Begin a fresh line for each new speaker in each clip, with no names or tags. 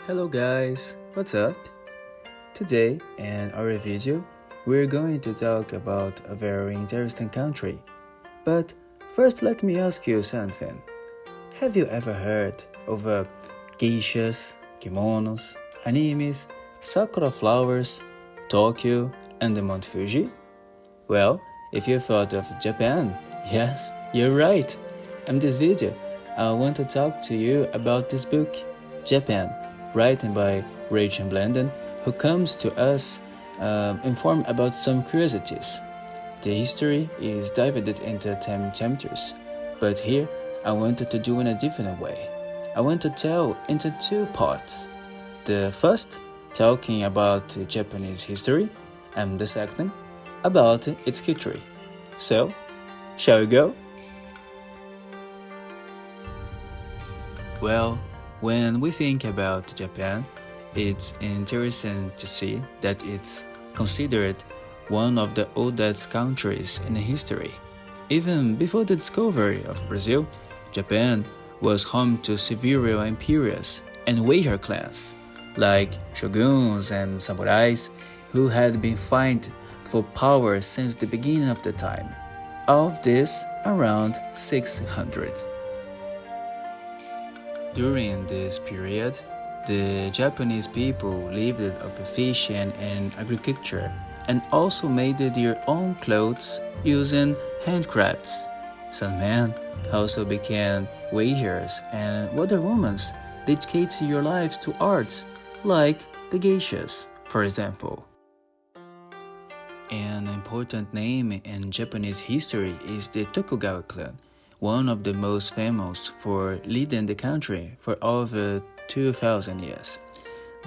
Hello guys, what's up? Today in our video, we're going to talk about a very interesting country. But first let me ask you something. Have you ever heard of geishas, kimonos, animes, sakura flowers, Tokyo, and the Mount Fuji? Well, if you thought of Japan, yes, you're right. In this video, I want to talk to you about this book, Japan, written by Rachel Blenden, who comes to us informed about some curiosities. The history is divided into 10 chapters, but here I wanted to do in a different way. I want to tell into two parts. The first, talking about Japanese history, and the second, about its culture. So, shall we go? Well, when we think about Japan, it's interesting to see that it's considered one of the oldest countries in history. Even before the discovery of Brazil, Japan was home to several imperials and warrior clans, like shoguns and samurais, who had been fighting for power since the beginning of the time. All of this around 600. During this period, the Japanese people lived of fishing and agriculture and also made their own clothes using handcrafts. Some men also became warriors and other women dedicated their lives to arts, like the geishas, for example. An important name in Japanese history is the Tokugawa clan, one of the most famous for leading the country for over 2,000 years.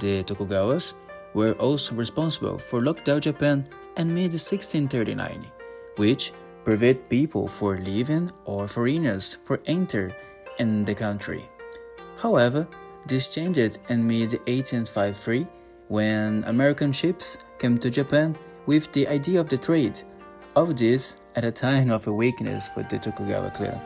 The Tokugawas were also responsible for lockdown Japan in mid-1639, which prevented people from leaving or foreigners from entering in the country. However, this changed in mid-1853 when American ships came to Japan with the idea of the trade. All this at a time of a weakness for the Tokugawa clan.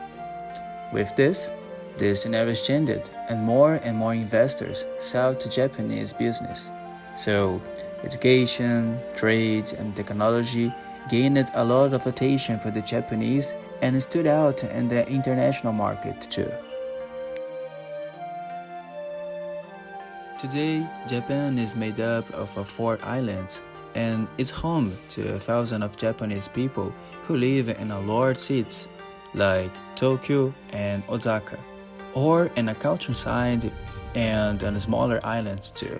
With this, the scenario changed and more investors sought Japanese business. So, education, trade, and technology gained a lot of attention for the Japanese and stood out in the international market too. Today, Japan is made up of 4 islands and is home to thousands of Japanese people who live in large cities like Tokyo and Osaka, or in a countryside and on smaller islands too.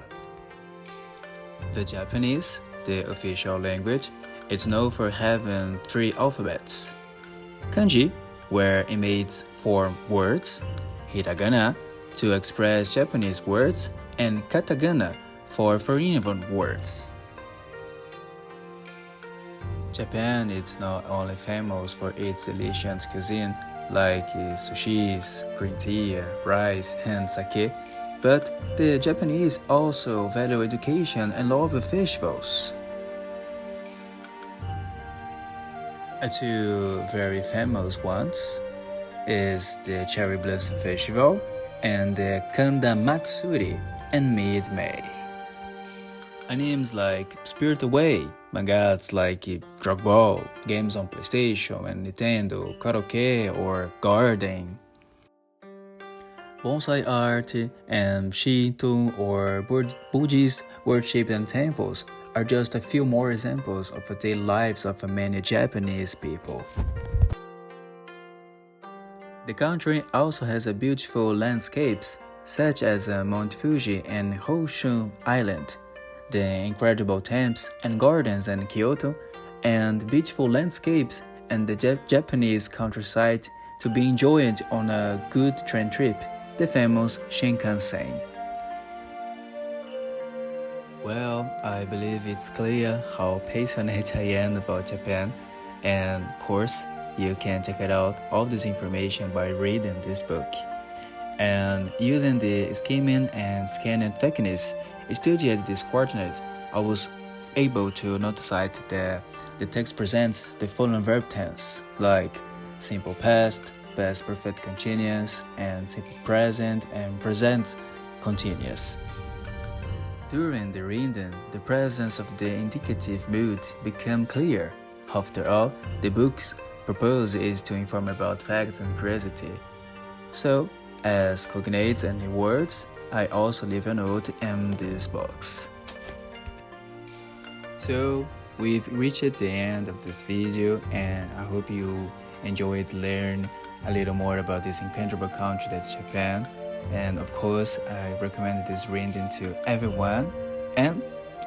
The Japanese, the official language, is known for having 3 alphabets: kanji, where images form words, hiragana, to express Japanese words, and katakana for foreign words. Japan is not only famous for its delicious cuisine like sushis, green tea, rice, and sake, but the Japanese also value education and love festivals. 2 very famous ones is the Cherry Blossom Festival and the Kanda Matsuri in mid-May. Animes like Spirit Away, mangas like Dragon Ball, games on PlayStation and Nintendo, karaoke or garden, bonsai art, and Shinto or Buddhist worship and temples are just a few more examples of the daily lives of many Japanese people. The country also has beautiful landscapes such as Mount Fuji and Honshu Island, the incredible temples and gardens in Kyoto, and beautiful landscapes in the Japanese countryside to be enjoyed on a good train trip, the famous Shinkansen. Well, I believe it's clear how passionate I am about Japan, and of course, you can check it out all this information by reading this book. And using the skimming and scanning techniques studied this coordinate, I was able to notice that the text presents the following verb tense, like simple past, past perfect continuous, and simple present and present continuous. During the reading, the presence of the indicative mood became clear. After all, the book's purpose is to inform about facts and curiosity. So, as cognates and words, I also leave a note in this box. So, we've reached the end of this video, and I hope you enjoyed learning a little more about this incredible country that's Japan. And of course, I recommend this reading to everyone. And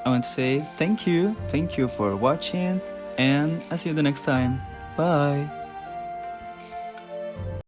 I want to say thank you for watching, and I'll see you the next time. Bye!